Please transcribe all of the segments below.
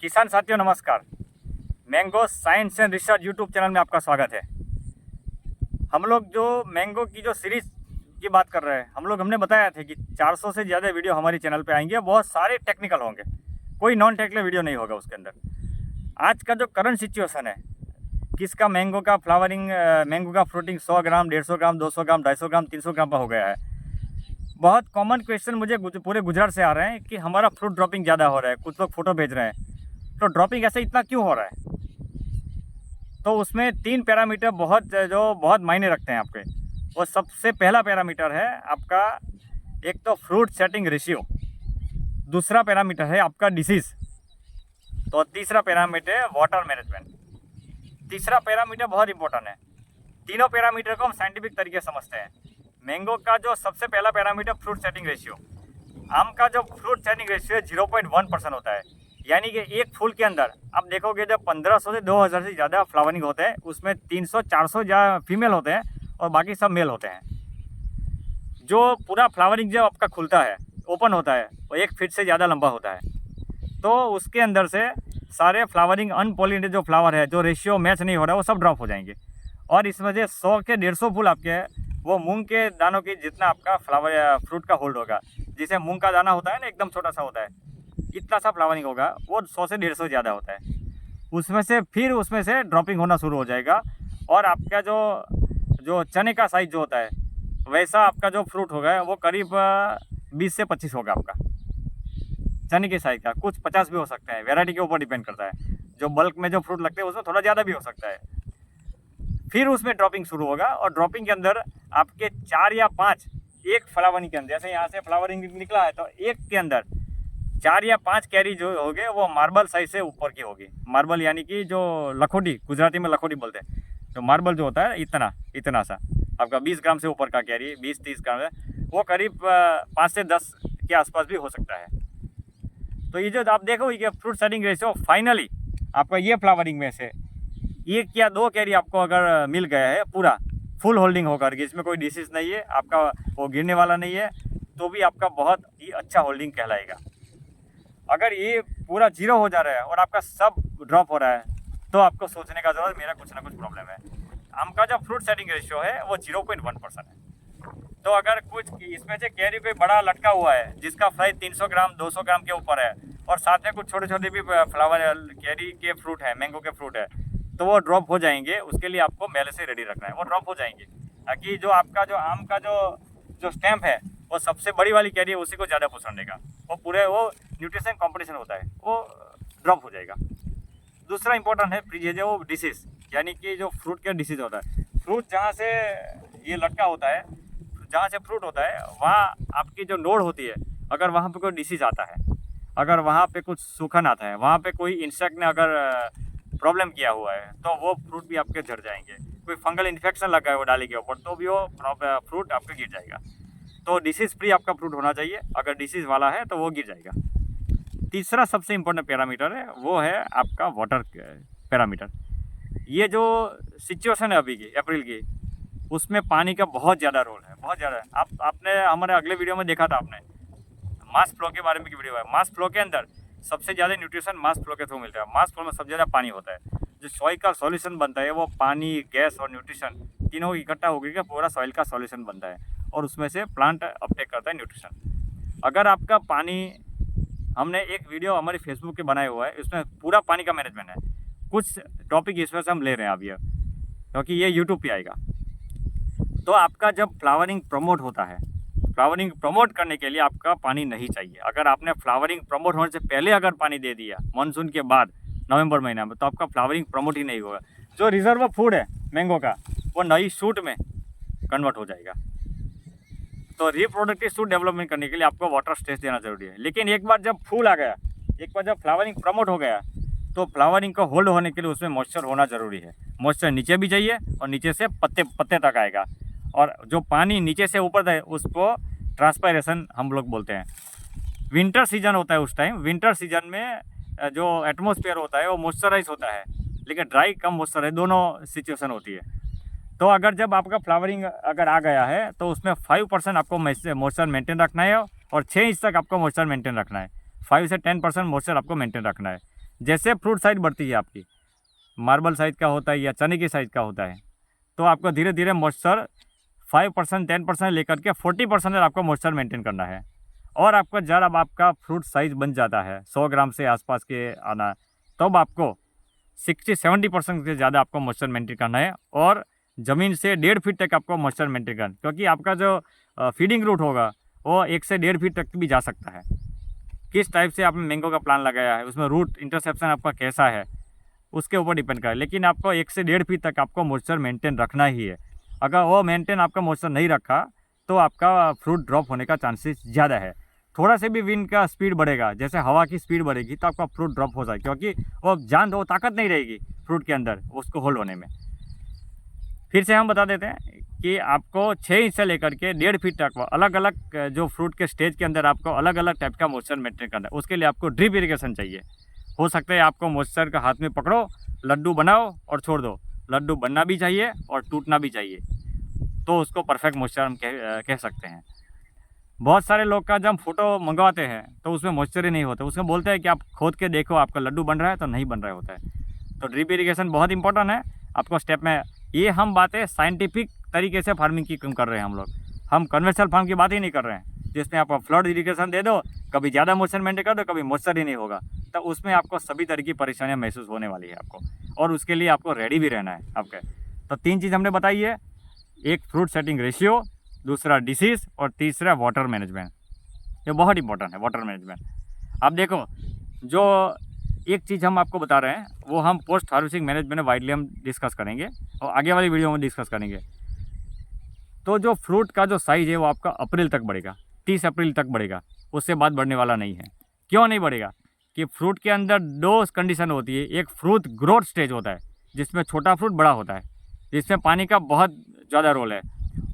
किसान साथियों नमस्कार। Mango science and research YouTube channel में आपका स्वागत है। हम लोग जो मैंगो की जो सीरीज़ की बात कर रहे हैं, हमने बताया था कि 400 से ज़्यादा वीडियो हमारी चैनल पे आएंगे। बहुत सारे टेक्निकल होंगे, कोई नॉन टेक्निकल वीडियो नहीं होगा उसके अंदर। आज का जो करंट सिचुएशन है, किसका मैंगो का फ्लावरिंग, मैंगो का फ्रूटिंग 100 ग्राम, 150 ग्राम, 200 ग्राम, 250 ग्राम, 300 ग्राम का हो गया है। बहुत कॉमन क्वेश्चन मुझे पूरे गुजरात से आ रहे हैं कि हमारा फ्रूट ड्रॉपिंग ज़्यादा हो रहा है। कुछ लोग फ़ोटो भेज रहे हैं, तो ड्रॉपिंग ऐसे इतना क्यों हो रहा है? तो उसमें 3 पैरामीटर बहुत मायने रखते हैं आपके। वो सबसे पहला पैरामीटर है आपका, एक तो फ्रूट सेटिंग रेशियो, दूसरा पैरामीटर है आपका डिसीज़, तो तीसरा पैरामीटर है वाटर मैनेजमेंट। तीसरा पैरामीटर बहुत इंपॉर्टेंट है। तीनों पैरामीटर को हम साइंटिफिक तरीके से समझते हैं। मैंगो का जो सबसे पहला पैरामीटर फ्रूट सेटिंग रेशियो, आम का जो फ्रूट सेटिंग रेशियो 0.1% होता है। यानी कि एक फूल के अंदर आप देखोगे जब 1500 से 2000 से ज़्यादा फ्लावरिंग होते हैं, उसमें 300-400 फीमेल होते हैं और बाकी सब मेल होते हैं। जो पूरा फ्लावरिंग जब आपका खुलता है, ओपन होता है, वो 1 फीट से ज़्यादा लंबा होता है। तो उसके अंदर से सारे फ्लावरिंग अनपॉलिनेटेड जो फ्लावर है, जो रेशियो मैच नहीं हो रहा है, वो सब ड्रॉप हो जाएंगे। और इस वजह 100 के 150 फूल आपके वो मूंग के दानों की जितना आपका फ्रूट का होल्ड होगा। जैसे मूंग का दाना होता है ना, एकदम छोटा सा होता है, इतना सा फ्लावरिंग होगा, वो 100 से 150 ज़्यादा होता है। उसमें से ड्रॉपिंग होना शुरू हो जाएगा। और आपका जो चने का साइज जो होता है, वैसा आपका जो फ्रूट होगा वो करीब 20 से 25 होगा आपका चने के साइज का। कुछ 50 भी हो सकता है, वैरायटी के ऊपर डिपेंड करता है। जो बल्क में जो फ्रूट लगते हैं उसमें थोड़ा ज़्यादा भी हो सकता है। फिर उसमें ड्रॉपिंग शुरू होगा, और ड्रॉपिंग के अंदर आपके 4 या 5, एक फ्लावरिंग के अंदर, जैसे यहाँ से फ्लावरिंग निकला है तो एक के अंदर 4 या 5 कैरी जो होगे वो मार्बल साइज से ऊपर की होगी। मार्बल यानी कि जो लखोटी, गुजराती में लखोटी बोलते हैं, जो मार्बल जो होता है इतना सा आपका 20 ग्राम से ऊपर का कैरी, 20-30 ग्राम है, वो करीब 5 से 10 के आसपास भी हो सकता है। तो ये जो आप देखो ये फ्रूट सेटिंग रेशियो, फाइनली आपका ये फ्लावरिंग में से 1 या 2 कैरी आपको अगर मिल गया है, पूरा फुल होल्डिंग होकर के, इसमें कोई डिसीज नहीं है, आपका वो गिरने वाला नहीं है, तो भी आपका बहुत ही अच्छा होल्डिंग कहलाएगा। अगर ये पूरा 0 हो जा रहा है और आपका सब ड्रॉप हो रहा है, तो आपको सोचने का ज़रूरत, मेरा कुछ ना कुछ प्रॉब्लम है। आम का जो फ्रूट सेटिंग रेशियो है वो 0.1% है। तो अगर कुछ इसमें से कैरी कोई बड़ा लटका हुआ है जिसका साइज 300 ग्राम 200 ग्राम के ऊपर है, और साथ में कुछ छोटे छोटे भी फ्लावर कैरी के फ्रूट है, मैंगो के फ्रूट है, तो वो ड्रॉप हो जाएंगे। उसके लिए आपको पहले से रेडी रखना है, वो ड्रॉप हो जाएंगे, ताकि जो आपका जो आम का जो स्टैम्प है, वो सबसे बड़ी वाली कैरी है, उसी को ज़्यादा पोषण देगा। वो न्यूट्रिशन कॉम्पिटिशन होता है, वो ड्रॉप हो जाएगा। दूसरा इंपॉर्टेंट है जो डिसीज़, यानी कि जो फ्रूट का डिसीज़ होता है। फ्रूट जहाँ से ये लटका होता है, जहाँ से फ्रूट होता है, वहाँ आपकी जो नोड होती है, अगर वहाँ पे कोई डिसीज़ आता है, अगर वहाँ पे कुछ सूखन आता है, वहाँ पे कोई इंसेक्ट ने अगर प्रॉब्लम किया हुआ है, तो वो फ्रूट भी आपके झड़ जाएंगे। कोई फंगल इन्फेक्शन लगा है वो डाली के ऊपर, तो भी वो फ्रूट आपके गिर जाएगा। तो डिसीज़ फ्री आपका फ्रूट होना चाहिए। अगर डिसीज़ वाला है तो वो गिर जाएगा। तीसरा सबसे इम्पोर्टेंट पैरामीटर है, वो है आपका वाटर पैरामीटर। ये जो सिचुएशन है अभी की, अप्रैल की, उसमें पानी का बहुत ज़्यादा रोल है, बहुत ज़्यादा। आपने हमारे अगले वीडियो में देखा था, आपने मास फ्लो के बारे में की वीडियो है। मास फ्लो के अंदर सबसे ज़्यादा न्यूट्रिशन मास फ्लो के थ्रू मिलता है। मास फ्लो में सबसे ज़्यादा पानी होता है। जो सॉइल का सॉल्यूशन बनता है, वो पानी, गैस और न्यूट्रिशन तीनों इकट्ठा होकर पूरा सॉइल का सॉल्यूशन बनता है, और उसमें से प्लांट अपटेक करता है न्यूट्रिशन। अगर आपका पानी, हमने एक वीडियो हमारे फेसबुक पे बनाया हुआ है, उसमें पूरा पानी का मैनेजमेंट है। कुछ टॉपिक इसमें से हम ले रहे हैं अभी, क्योंकि ये यूट्यूब पे आएगा। तो आपका जब फ्लावरिंग प्रमोट होता है, फ्लावरिंग प्रमोट करने के लिए आपका पानी नहीं चाहिए। अगर आपने फ्लावरिंग प्रमोट होने से पहले अगर पानी दे दिया, मानसून के बाद नवंबर महीना में, तो आपका फ्लावरिंग प्रमोट ही नहीं होगा। जो रिजर्व फूड है मैंगो का, वो नई शूट में कन्वर्ट हो जाएगा। तो रिप्रोडक्टिव शूट डेवलपमेंट करने के लिए आपको वाटर स्ट्रेस देना जरूरी है। लेकिन एक बार जब फूल आ गया, एक बार जब फ्लावरिंग प्रमोट हो गया, तो फ्लावरिंग को होल्ड होने के लिए उसमें मॉइस्चर होना ज़रूरी है। मॉइस्चर नीचे भी चाहिए, और नीचे से पत्ते तक आएगा। और जो पानी नीचे से ऊपर है, उसको ट्रांसपायरेशन हम लोग बोलते हैं। विंटर सीजन होता है, उस टाइम विंटर सीजन में जो एटमॉस्फेयर होता है वो मॉइस्चराइज होता है, लेकिन ड्राई कम मॉइस्चर है, दोनों सिचुएशन होती है। तो अगर जब आपका फ्लावरिंग अगर आ गया है, तो उसमें 5% आपको मॉइस्चर मेंटेन रखना है, और 6 इंच तक आपको मॉइस्चर मेंटेन रखना है। 5 से 10% मॉइस्चर आपको मेंटेन रखना है। जैसे फ्रूट साइज बढ़ती है आपकी, मार्बल साइज़ का होता है या चने की साइज़ का होता है, तो आपको धीरे धीरे मॉइस्चर 5% 10% लेकर के 40% आपको मॉइस्चर मेंटेन करना है। और आपका जब आपका फ्रूट साइज़ बन जाता है 100 ग्राम से आसपास के आना, तब आपको 60-70% से ज़्यादा आपको मॉइस्चर मेंटेन करना है। और ज़मीन से 1.5 फीट तक आपको मॉइस्चर मेंटेन करना, क्योंकि आपका जो फीडिंग रूट होगा वो 1 से 1.5 फीट तक भी जा सकता है। किस टाइप से आपने मैंगो का प्लान लगाया है, उसमें रूट इंटरसेप्शन आपका कैसा है, उसके ऊपर डिपेंड करे। लेकिन आपको 1 से 1.5 फीट तक आपको मॉइस्चर मेंटेन रखना ही है। अगर वो मेंटेन आपका मॉइस्चर नहीं रखा तो आपका फ्रूट ड्रॉप होने का चांसेस ज़्यादा है। थोड़ा से भी विंड का स्पीड बढ़ेगा, जैसे हवा की स्पीड बढ़ेगी, तो आपका फ्रूट ड्रॉप हो जाएगा, क्योंकि वो जान वो ताकत नहीं रहेगी फ्रूट के अंदर उसको होल्ड होने में। फिर से हम बता देते हैं कि आपको 6 इंच से लेकर के 1.5 फीट तक अलग अलग जो फ्रूट के स्टेज के अंदर आपको अलग अलग टाइप का मॉइस्चर मेंटेन करना है। उसके लिए आपको ड्रिप इरिगेशन चाहिए। हो सकता है आपको मॉइस्चर का हाथ में पकड़ो, लड्डू बनाओ और छोड़ दो। लड्डू बनना भी चाहिए और टूटना भी चाहिए, तो उसको परफेक्ट मॉइस्चर हम कह सकते हैं। बहुत सारे लोग का जब हम फोटो मंगवाते हैं तो उसमें मॉइस्चर ही नहीं होता, उसमें बोलते हैं कि आप खोद के देखो आपका लड्डू बन रहा है, तो नहीं बन रहा होता है। तो ड्रिप इरिगेशन बहुत इंपॉर्टेंट है आपको स्टेप में। ये हम बातें साइंटिफिक तरीके से फार्मिंग की कर रहे हैं हम लोग। हम कन्वेंशनल फार्म की बात ही नहीं कर रहे हैं, जिसमें आप फ्लड इरिगेशन दे दो, कभी ज़्यादा मॉइस्चर मेंटेन कर दो, कभी मॉइस्चर ही नहीं होगा। तो उसमें आपको सभी तरह की परेशानियाँ महसूस होने वाली है आपको, और उसके लिए आपको रेडी भी रहना है आपके। तो 3 चीज़ हमने बताई है, एक फ्रूट सेटिंग रेशियो, दूसरा डिसीज़ और तीसरा वाटर मैनेजमेंट। ये बहुत इंपॉर्टेंट है वाटर मैनेजमेंट। आप देखो, जो एक चीज़ हम आपको बता रहे हैं वो हम पोस्ट हार्वेस्टिंग मैनेजमेंट में वाइडली हम डिस्कस करेंगे और आगे वाली वीडियो में डिस्कस करेंगे। तो जो फ्रूट का जो साइज़ है वो आपका अप्रैल तक बढ़ेगा, 30 अप्रैल तक बढ़ेगा, उससे बाद बढ़ने वाला नहीं है। क्यों नहीं बढ़ेगा? कि फ्रूट के अंदर 2 कंडीशन होती है। एक फ्रूट ग्रोथ स्टेज होता है, जिसमें छोटा फ्रूट बड़ा होता है, जिसमें पानी का बहुत ज़्यादा रोल है।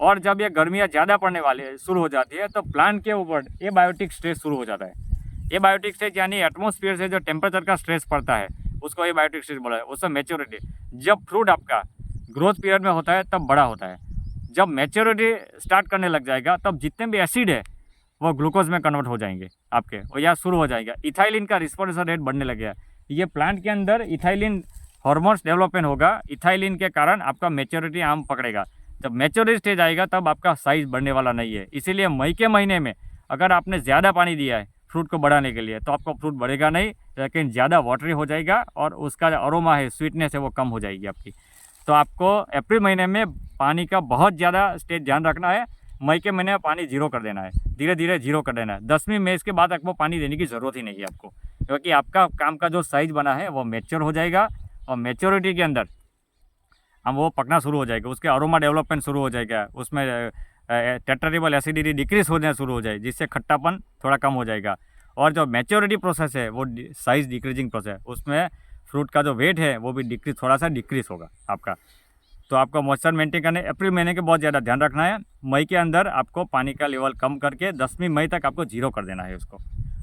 और जब ये गर्मियाँ ज़्यादा पड़ने वाले शुरू हो जाती है, तो प्लांट के ऊपर एबायोटिक स्ट्रेस शुरू हो जाता है। एबायोटिक स्टेज यानी एटमॉस्फेयर से जो टेम्परेचर का स्ट्रेस पड़ता है, उसको एबायोटिक स्टेज बोला है। उसमें मैच्योरिटी, जब फ्रूट आपका ग्रोथ पीरियड में होता है तब बड़ा होता है। जब मैच्योरिटी स्टार्ट करने लग जाएगा, तब जितने भी एसिड है वो ग्लूकोज में कन्वर्ट हो जाएंगे आपके, और यह शुरू हो जाएगा। इथाइलिन का रिस्पोंस रेट बढ़ने लगेगा। ये प्लांट के अंदर इथाइलिन हार्मोन्स डेवलपमेंट होगा, इथाइलिन के कारण आपका मैच्योरिटी आम पकड़ेगा। जब मैच्योरिटी स्टेज आएगा तब आपका साइज़ बढ़ने वाला नहीं है। इसीलिए मई के महीने में अगर आपने ज़्यादा पानी दिया है फ्रूट को बढ़ाने के लिए, तो आपका फ्रूट बढ़ेगा नहीं, लेकिन ज़्यादा वाटरी हो जाएगा और उसका जो अरोमा है, स्वीटनेस है, वो कम हो जाएगी आपकी। तो आपको अप्रैल महीने में पानी का बहुत ज़्यादा स्टेज ध्यान रखना है। मई के महीने में पानी जीरो कर देना है, धीरे धीरे जीरो कर देना है। 10वीं मई के बाद आपको पानी देने की ज़रूरत ही नहीं है आपको, क्योंकि आपका काम का जो साइज़ बना है वो मैच्योर हो जाएगा, और मैच्योरिटी के अंदर हम वो पकना शुरू हो जाएगा, उसके अरोमा डेवलपमेंट शुरू हो जाएगा, उसमें टेट्रारिबल एसिडिटी डिक्रीज होना शुरू हो जाए, जिससे खट्टापन थोड़ा कम हो जाएगा। और जो मैच्योरिटी प्रोसेस है वो साइज़ डिक्रीजिंग प्रोसेस, उसमें फ्रूट का जो वेट है वो भी थोड़ा सा डिक्रीज होगा आपका। तो आपको मॉइस्चर मेंटेन करने अप्रैल महीने के बहुत ज़्यादा ध्यान रखना है। मई के अंदर आपको पानी का लेवल कम करके 10वीं मई तक आपको जीरो कर देना है उसको।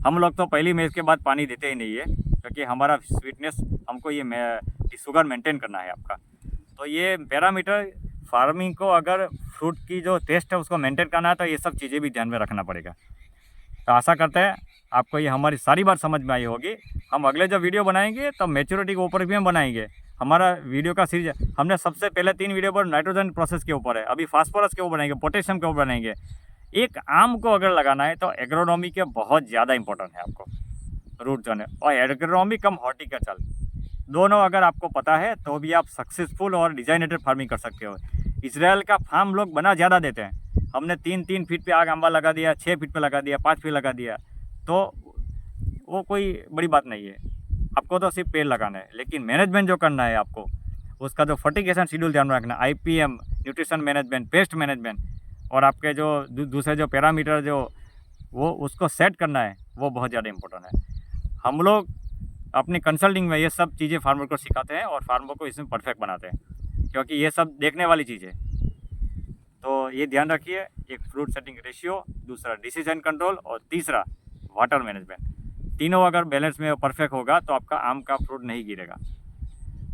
हम लोग तो पहली मई के बाद पानी देते ही नहीं है, क्योंकि हमारा स्वीटनेस, हमको ये शुगर मेंटेन करना है आपका। तो ये पैरामीटर फार्मिंग को, अगर फ्रूट की जो टेस्ट है उसको मेंटेन करना है, तो ये सब चीज़ें भी ध्यान में रखना पड़ेगा। तो आशा करते हैं आपको ये हमारी सारी बात समझ में आई होगी। हम अगले जो वीडियो बनाएंगे तो मैच्योरिटी के ऊपर भी हम बनाएंगे। हमारा वीडियो का सीरीज, हमने सबसे पहले 3 वीडियो पर नाइट्रोजन प्रोसेस के ऊपर है, अभी फास्फोरस के ऊपर बनाएंगे, पोटेशियम के ऊपर बनाएंगे। एक आम को अगर लगाना है तो एग्रोनॉमी के बहुत ज़्यादा इंपॉर्टेंट है आपको, रूट जोन है, और एग्रोनॉमी कम हॉर्टिकल्चर दोनों अगर आपको पता है तो भी आप सक्सेसफुल और डिजाइनेटेड फार्मिंग कर सकते हो। इसराइल का फार्म लोग बना ज़्यादा देते हैं। हमने 3-3 फीट पे आग आंबा लगा दिया, 6 फीट पे लगा दिया, 5 फीट लगा दिया, तो वो कोई बड़ी बात नहीं है। आपको तो सिर्फ पेड़ लगाना है, लेकिन मैनेजमेंट जो करना है आपको, उसका जो फर्टिगेशन शेड्यूल ध्यान में रखना, IPM, nutrition management, pest management, और आपके जो दूसरे जो पैरामीटर जो वो उसको सेट करना है, वो बहुत ज़्यादा इंपॉर्टेंट है। हम लोग अपनी कंसल्टिंग में ये सब चीज़ें फार्मर को सिखाते हैं और फार्मर को इसमें परफेक्ट बनाते हैं, क्योंकि ये सब देखने वाली चीज़ है। तो ये ध्यान रखिए, एक फ्रूट सेटिंग रेशियो, दूसरा डिसीजन कंट्रोल, और तीसरा वाटर मैनेजमेंट। तीनों अगर बैलेंस में परफेक्ट होगा तो आपका आम का फ्रूट नहीं गिरेगा।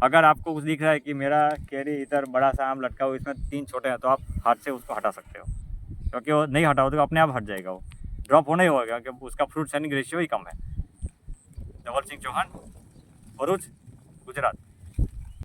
अगर आपको कुछ दिख रहा है कि मेरा कैरी इधर बड़ा सा आम लटका हुआ, इसमें 3 छोटे हैं, तो आप हाथ से उसको हटा सकते हो, क्योंकि वो नहीं हटाओ तो अपने आप हट जाएगा, वो ड्रॉप होना ही होगा, क्योंकि उसका फ्रूट सेटिंग रेशियो ही कम है। धवल सिंह चौहान, ભરૂચ, ગુજરાત।